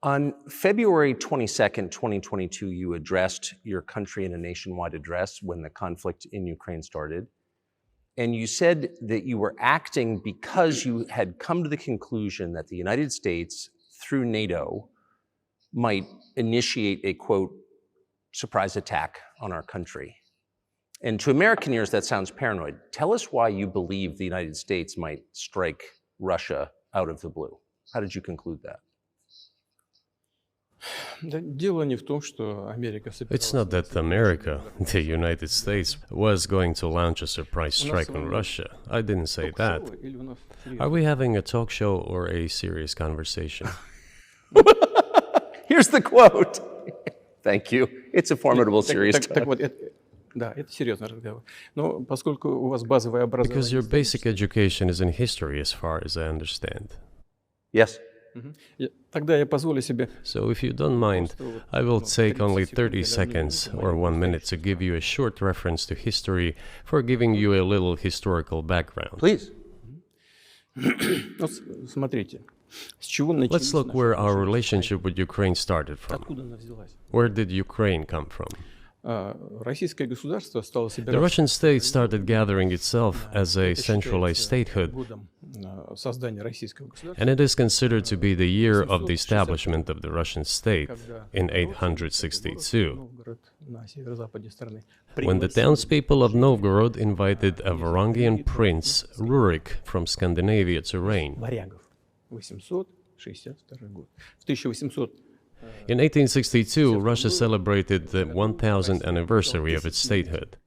On February 22nd, 2022, you addressed your country in a nationwide address when the conflict in Ukraine started. And you said that you were acting because you had come to the conclusion that the United States, through NATO, might initiate a, quote, surprise attack on our country. And to American ears, that sounds paranoid. Tell us why you believe the United States might strike Russia out of the blue. How did you conclude that? It's not that America, the United States, was going to launch a surprise strike on Russia. I didn't say that. Are we having a talk show or a serious conversation? Here's the quote. Thank you. It's a formidable, serious talk. Because your basic education is in history, as far as I understand. Yes. So if you don't mind, I will take only 30 seconds or 1 minute to give you a short reference to history for giving you a little historical background. Please. Let's look where our relationship with Ukraine started from. Where did Ukraine come from? The Russian state started gathering itself as a centralized statehood, and it is considered to be the year of the establishment of the Russian state in 862, when the townspeople of Novgorod invited a Varangian prince, Rurik, from Scandinavia to reign. In 1862, Russia celebrated the 1000th anniversary of its statehood.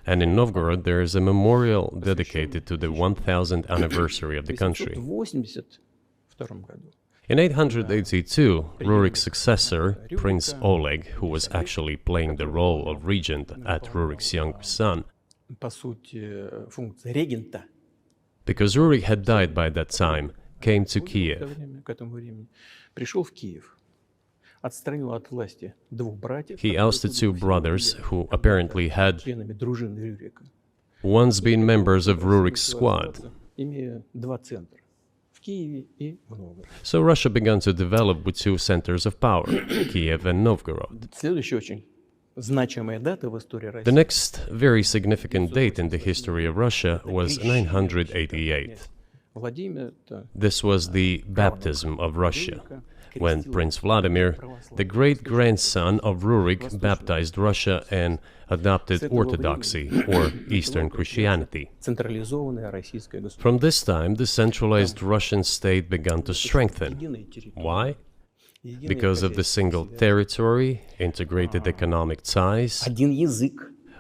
And in Novgorod, there is a memorial dedicated to the 1000th anniversary of the country. In 882, Rurik's successor, Prince Oleg, who was actually playing the role of regent at Rurik's younger son, because Rurik had died by that time, came to Kiev. He ousted two brothers who apparently had once been members of Rurik's squad. So Russia began to develop with two centers of power, Kiev and Novgorod. The next very significant date in the history of Russia was 988. This was the baptism of Russia, when Prince Vladimir, the great-grandson of Rurik, baptized Russia and adopted Orthodoxy, or Eastern Christianity. From this time, the centralized Russian state began to strengthen. Why? Because of the single territory, integrated economic ties,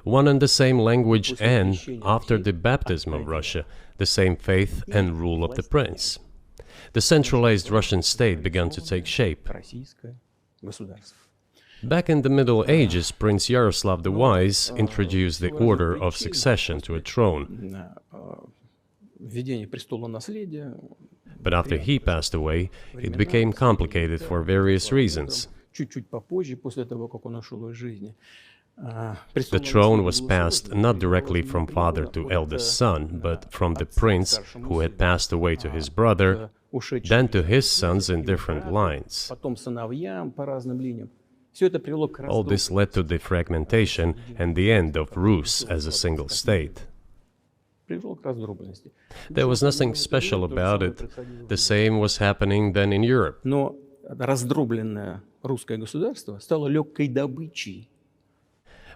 one and the same language, and, after the baptism of Russia, the same faith and rule of the prince. The centralized Russian state began to take shape. Back in the Middle Ages, Prince Yaroslav the Wise introduced the order of succession to a throne. But after he passed away, it became complicated for various reasons. The throne was passed not directly from father to eldest son, but from the prince, who had passed away, to his brother, then to his sons in different lines. All this led to the fragmentation and the end of Rus as a single state. There was nothing special about it. The same was happening then in Europe.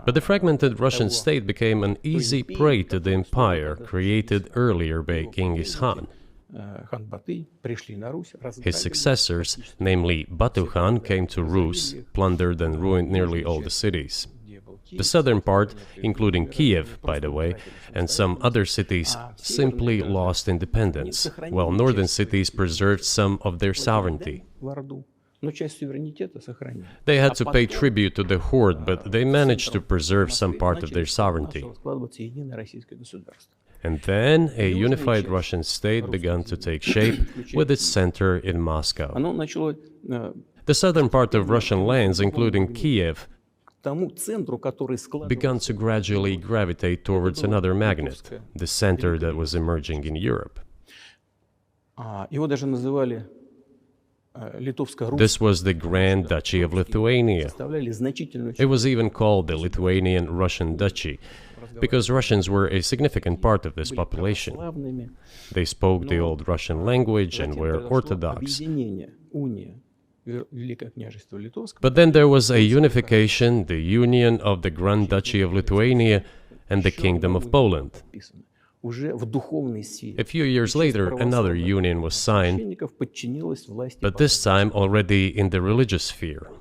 But the fragmented Russian state became an easy prey to the empire created earlier by Genghis Khan. His successors, namely Batu Khan, came to Rus, plundered and ruined nearly all the cities. The southern part, including Kiev, by the way, and some other cities, simply lost independence, while northern cities preserved some of their sovereignty. They had to pay tribute to the horde, but they managed to preserve some part of their sovereignty. And then a unified Russian state began to take shape with its center in Moscow. The southern part of Russian lands, including Kiev, began to gradually gravitate towards another magnet, the center that was emerging in Europe. This was the Grand Duchy of Lithuania. It was even called the Lithuanian-Russian Duchy, because Russians were a significant part of this population. They spoke the old Russian language and were Orthodox. But then there was a unification, the union of the Grand Duchy of Lithuania and the Kingdom of Poland. A few years later, another union was signed, but this time already in the religious sphere.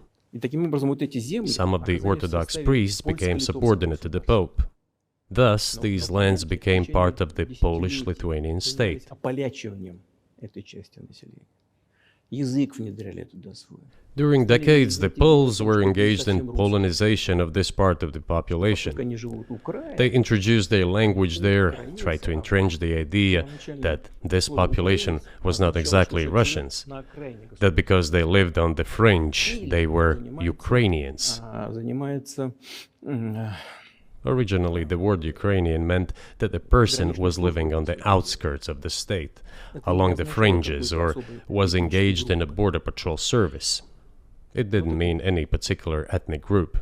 Some of the Orthodox priests became subordinate to the Pope. Thus, these lands became part of the Polish-Lithuanian state. During decades, the Poles were engaged in Polonization of this part of the population. They introduced their language there, tried to entrench the idea that this population was not exactly Russians, that because they lived on the fringe, they were Ukrainians. Originally, the word Ukrainian meant that the person was living on the outskirts of the state, along the fringes, or was engaged in a border patrol service. It didn't mean any particular ethnic group.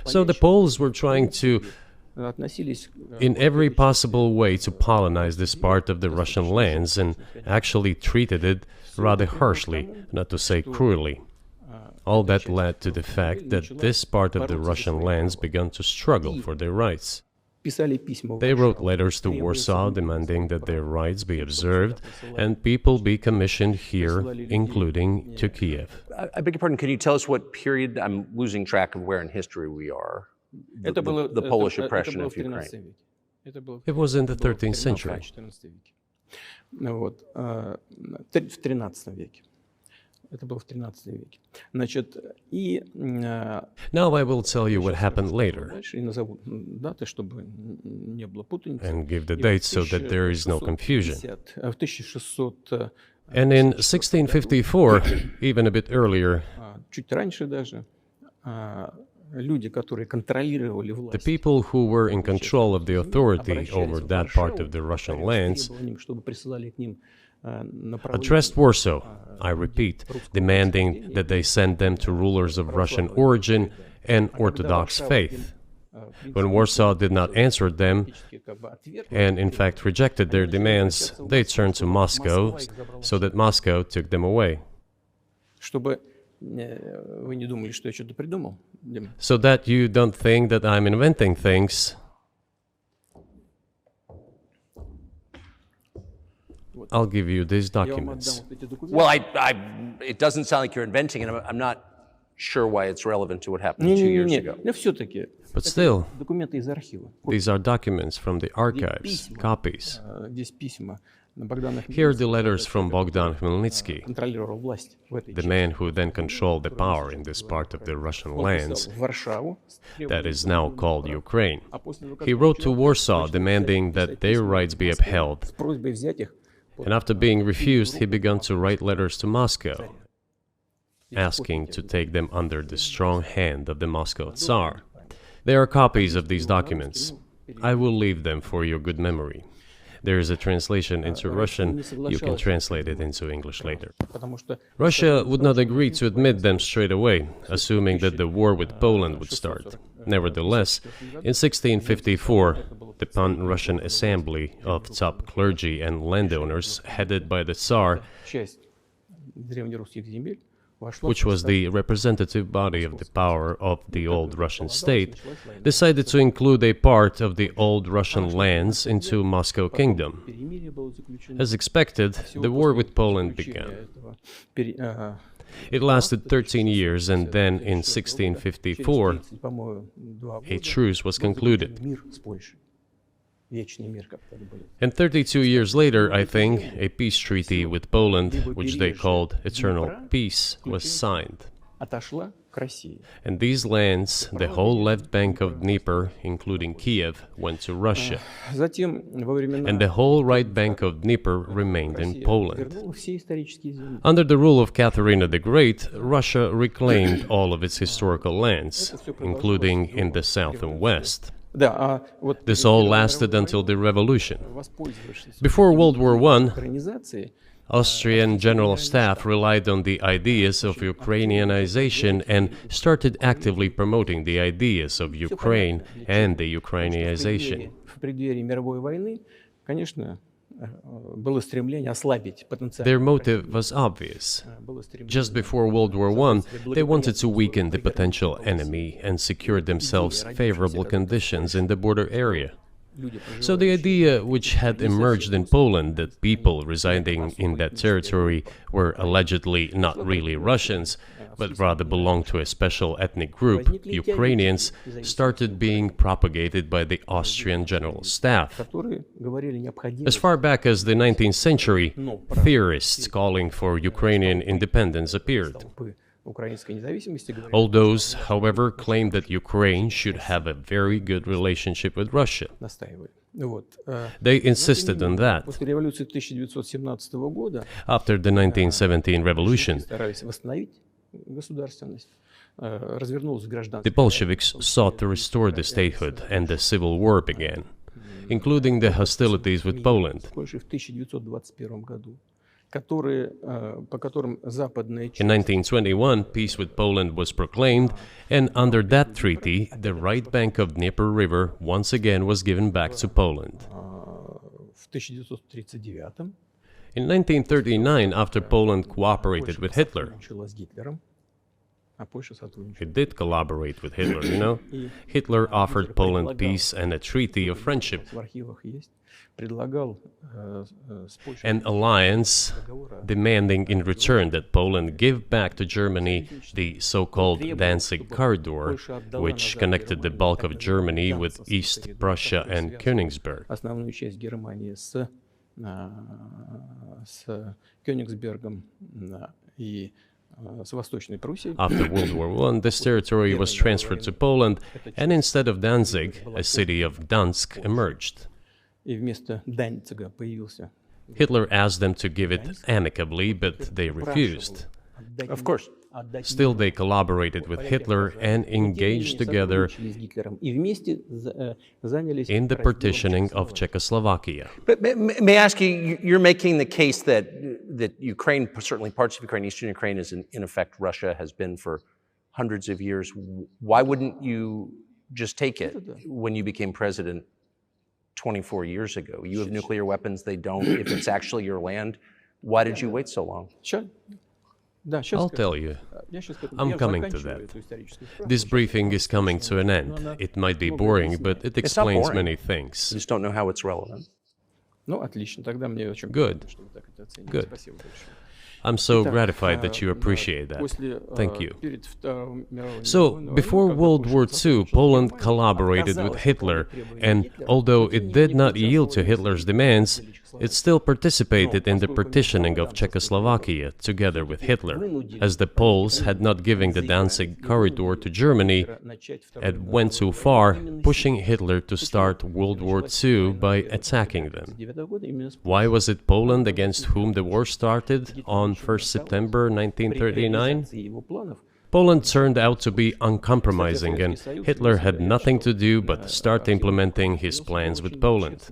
So the Poles were trying to, in every possible way, to colonize this part of the Russian lands, and actually treated it rather harshly, not to say cruelly. All that led to the fact that this part of the Russian lands began to struggle for their rights. They wrote letters to Warsaw demanding that their rights be observed and people be commissioned here, including to Kiev. I beg your pardon, can you tell us what period? I'm losing track of where in history we are. The Polish oppression of Ukraine. It was in the 13th century. Now I will tell you what happened later and give the dates so that there is no confusion. And in 1654, even a bit earlier, the people who were in control of the authority over that part of the Russian lands addressed Warsaw, I repeat, demanding that they send them to rulers of Russian origin and Orthodox faith. When Warsaw did not answer them, and in fact rejected their demands, they turned to Moscow, so that Moscow took them away. So that you don't think that I'm inventing things, I'll give you these documents. Well, it doesn't sound like you're inventing it. I'm not sure why it's relevant to what happened 2 years ago. But still, these are documents from the archives, copies. Here are the letters from Bogdan Khmelnytsky, the man who then controlled the power in this part of the Russian lands that is now called Ukraine. He wrote to Warsaw demanding that their rights be upheld. And after being refused, he began to write letters to Moscow, asking to take them under the strong hand of the Moscow Tsar. There are copies of these documents. I will leave them for your good memory. There is a translation into Russian. You can translate it into English later. Russia would not agree to admit them straight away, assuming that the war with Poland would start. Nevertheless, in 1654, the Pan-Russian Assembly of top clergy and landowners, headed by the Tsar, which was the representative body of the power of the old Russian state, decided to include a part of the old Russian lands into Moscow Kingdom. As expected, the war with Poland began. It lasted 13 years, and then in 1654, a truce was concluded. And 32 years later, I think, a peace treaty with Poland, which they called Eternal Peace, was signed. And these lands, the whole left bank of Dnieper, including Kiev, went to Russia. And the whole right bank of Dnieper remained in Poland. Under the rule of Catherine the Great, Russia reclaimed all of its historical lands, including in the south and west. This all lasted until the revolution. Before World War I, Austrian General Staff relied on the ideas of Ukrainianization and started actively promoting the ideas of Ukraine and the Ukrainianization. Their motive was obvious. Just before World War I, they wanted to weaken the potential enemy and secure themselves favorable conditions in the border area. So the idea which had emerged in Poland that people residing in that territory were allegedly not really Russians, but rather belonged to a special ethnic group, Ukrainians, started being propagated by the Austrian General Staff. As far back as the 19th century, theorists calling for Ukrainian independence appeared. All those, however, claimed that Ukraine should have a very good relationship with Russia. They insisted on that. After the 1917 revolution, the Bolsheviks sought to restore the statehood and the civil war began, including the hostilities with Poland. In 1921, peace with Poland was proclaimed, and under that treaty, the right bank of Dnieper River once again was given back to Poland. In 1939, after Poland cooperated with Hitler, it did collaborate with Hitler, you know? Hitler offered Poland peace and a treaty of friendship. An alliance demanding in return that Poland give back to Germany the so-called Danzig corridor, which connected the bulk of Germany with East Prussia and Königsberg. After World War I, this territory was transferred to Poland, and instead of Danzig, a city of Dansk emerged. Hitler asked them to give it amicably, but they refused. Of course. Still, they collaborated with Hitler and engaged together in the partitioning of Czechoslovakia. But may I ask you, you're making the case that Ukraine, certainly parts of Ukraine, Eastern Ukraine, is in effect Russia, has been for hundreds of years. Why wouldn't you just take it when you became president 24 years ago? You have nuclear weapons, they don't. If it's actually your land, why did you wait so long? I'll tell you. I'm coming to that. This briefing is coming to an end. It might be boring, but it explains many things. You just don't know how it's relevant. Good. Good. I'm so gratified that you appreciate that. Thank you. So, before World War II, Poland collaborated with Hitler, and although it did not yield to Hitler's demands, it still participated in the partitioning of Czechoslovakia together with Hitler, as the Poles had not given the Danzig corridor to Germany and went too far, pushing Hitler to start World War II by attacking them. Why was it Poland against whom the war started on 1st September 1939? Poland turned out to be uncompromising, and Hitler had nothing to do but start implementing his plans with Poland.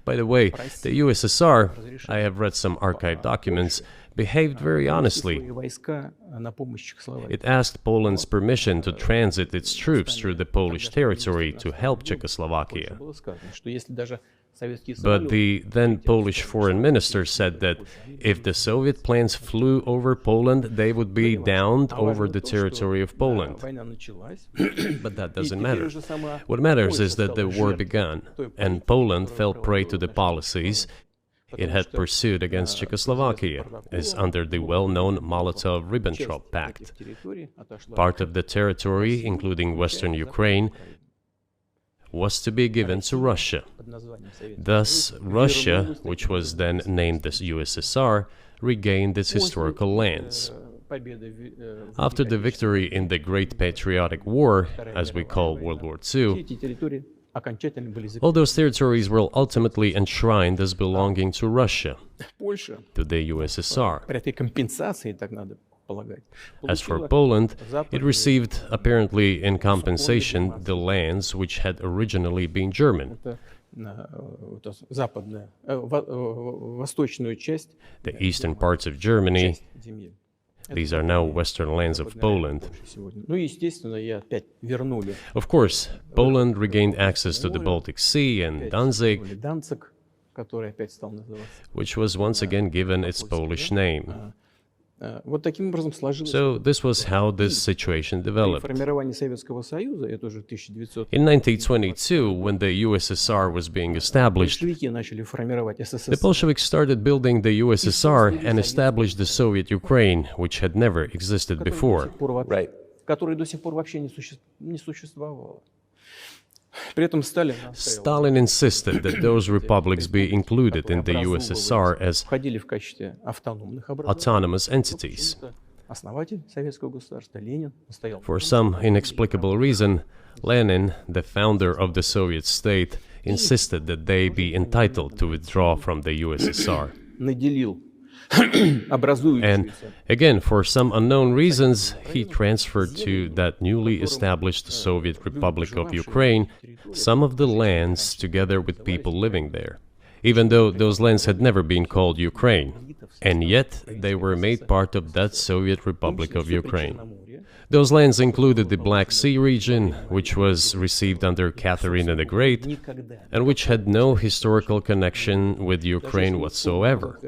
By the way, the USSR, I have read some archive documents, behaved very honestly. It asked Poland's permission to transit its troops through the Polish territory to help Czechoslovakia. But the then Polish foreign minister said that if the Soviet planes flew over Poland, they would be downed over the territory of Poland. But that doesn't matter. What matters is that the war began, and Poland fell prey to the policies it had pursued against Czechoslovakia, as under the well-known Molotov-Ribbentrop Pact. Part of the territory, including western Ukraine, was to be given to Russia. Thus, Russia, which was then named the USSR, regained its historical lands. After the victory in the Great Patriotic War, as we call World War II, all those territories were ultimately enshrined as belonging to Russia, to the USSR. As for Poland, it received, apparently in compensation, the lands which had originally been German. The eastern parts of Germany, these are now western lands of Poland. Of course, Poland regained access to the Baltic Sea and Danzig, which was once again given its Polish name. So this was how this situation developed. In 1922, when the USSR was being established, the Bolsheviks started building the USSR and established the Soviet Ukraine, which had never existed before. Right. Stalin insisted that those republics be included in the USSR as autonomous entities. For some inexplicable reason, Lenin, the founder of the Soviet state, insisted that they be entitled to withdraw from the USSR. And again, for some unknown reasons, he transferred to that newly established Soviet Republic of Ukraine some of the lands together with people living there, even though those lands had never been called Ukraine, and yet they were made part of that Soviet Republic of Ukraine. Those lands included the Black Sea region, which was received under Catherine the Great, and which had no historical connection with Ukraine whatsoever.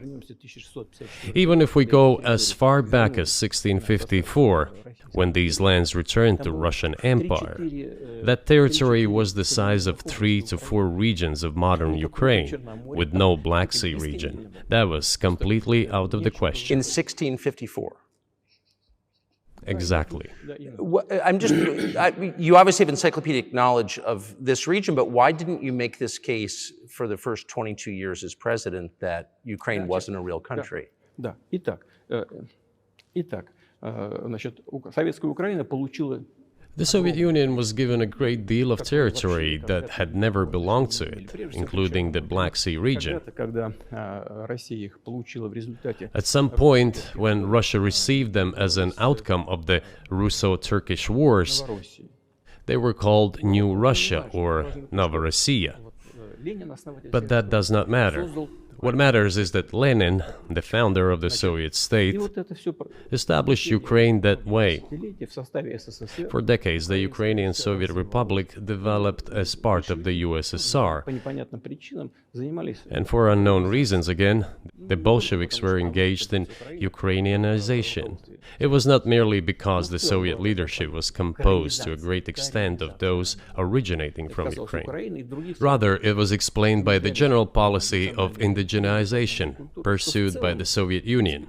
Even if we go as far back as 1654, when these lands returned to Russian Empire, that territory was the size of 3 to 4 regions of modern Ukraine, with no Black Sea region. That was completely out of the question. In 1654. Exactly. You obviously have encyclopedic knowledge of this region, but why didn't you make this case for the first 22 years as president that Ukraine wasn't a real country? The Soviet Union was given a great deal of territory that had never belonged to it, including the Black Sea region. At some point, when Russia received them as an outcome of the Russo-Turkish Wars, they were called New Russia or Novorossiya. But that does not matter. What matters is that Lenin, the founder of the Soviet state, established Ukraine that way. For decades, the Ukrainian Soviet Republic developed as part of the USSR. And for unknown reasons, again, the Bolsheviks were engaged in Ukrainianization. It was not merely because the Soviet leadership was composed to a great extent of those originating from Ukraine. Rather, it was explained by the general policy of indigenization pursued by the Soviet Union.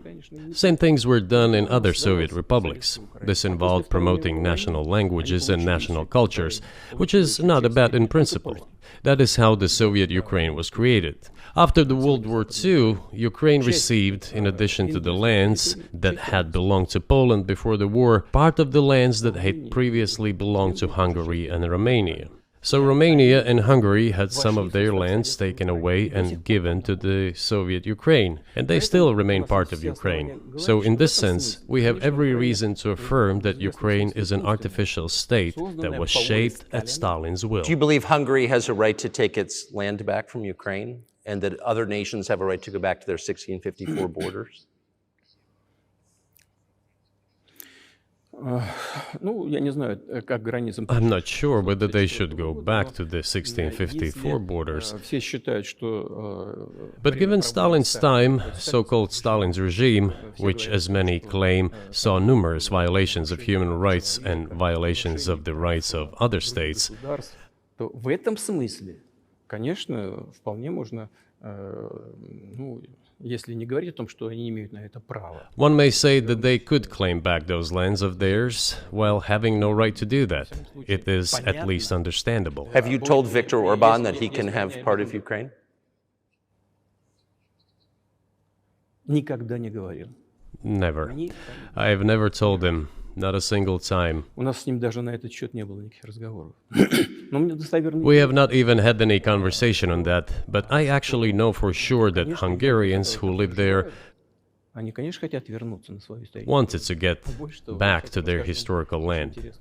Same things were done in other Soviet republics. This involved promoting national languages and national cultures, which is not bad in principle. That is how the Soviet Ukraine was created. After the World War II, Ukraine received, in addition to the lands that had belonged to Poland before the war, part of the lands that had previously belonged to Hungary and Romania. So Romania and Hungary had some of their lands taken away and given to the Soviet Ukraine, and they still remain part of Ukraine. So in this sense, we have every reason to affirm that Ukraine is an artificial state that was shaped at Stalin's will. Do you believe Hungary has a right to take its land back from Ukraine, and that other nations have a right to go back to their 1654 borders? I'm not sure whether they should go back to the 1654 borders. But given Stalin's time, so-called Stalin's regime, which, as many claim, saw numerous violations of human rights and violations of the rights of other states, one may say that they could claim back those lands of theirs while having no right to do that. It is at least understandable. Have you told Viktor Orban that he can have part of Ukraine? Never. I have never told him. Not a single time. We have not even had any conversation on that, but I actually know for sure that Hungarians who live there wanted to get back to their historical land.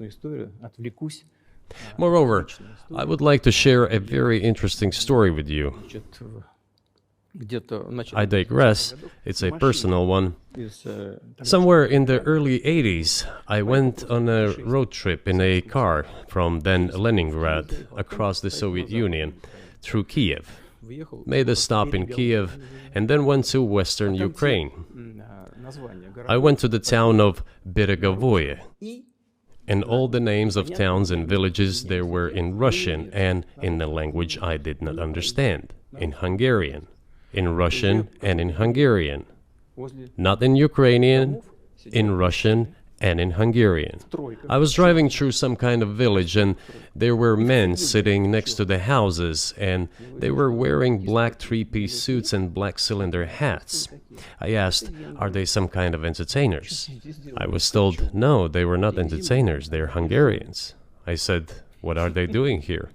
Moreover, I would like to share a very interesting story with you. I digress, it's a personal one. Somewhere in the early 80s, I went on a road trip in a car from then Leningrad across the Soviet Union through Kiev, made a stop in Kiev, and then went to western Ukraine. I went to the town of Beregovoye, and all the names of towns and villages there were in Russian and in a language I did not understand, in Hungarian. In Russian and in Hungarian. Not in Ukrainian, in Russian and in Hungarian. I was driving through some kind of village and there were men sitting next to the houses and they were wearing black three-piece suits and black cylinder hats. I asked, are they some kind of entertainers? I was told, no, they were not entertainers, they're Hungarians. I said, what are they doing here?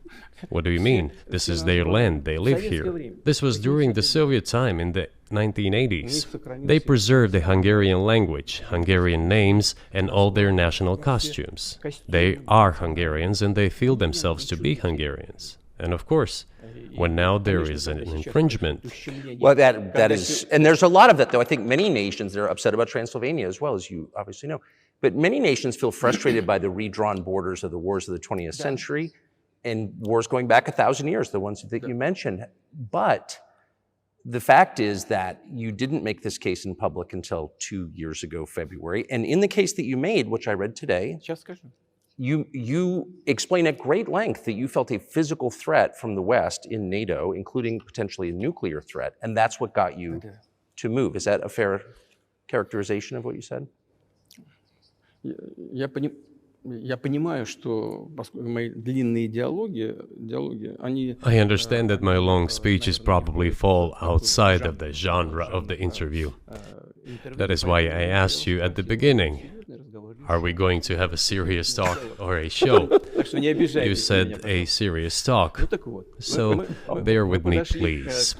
What do you mean? This is their land, they live here. This was during the Soviet time in the 1980s. They preserved the Hungarian language, Hungarian names, and all their national costumes. They are Hungarians and they feel themselves to be Hungarians. And of course, when now there is an infringement. Well, that is, and there's a lot of that, though. I think many nations that are upset about Transylvania as well, as you obviously know. But many nations feel frustrated by the redrawn borders of the wars of the 20th century. And wars going back 1,000 years, the ones that you mentioned. But the fact is that you didn't make this case in public until 2 years ago, February. And in the case that you made, which I read today, you explain at great length that you felt a physical threat from the West in NATO, including potentially a nuclear threat. And that's what got you to move. Is that a fair characterization of what you said? Я понимаю, что мои длинные диалоги, I understand that my long speeches probably fall outside of the genre of the interview. That is why I asked you at the beginning, are we going to have a serious talk or a show? You said a serious talk, so bear with me, please.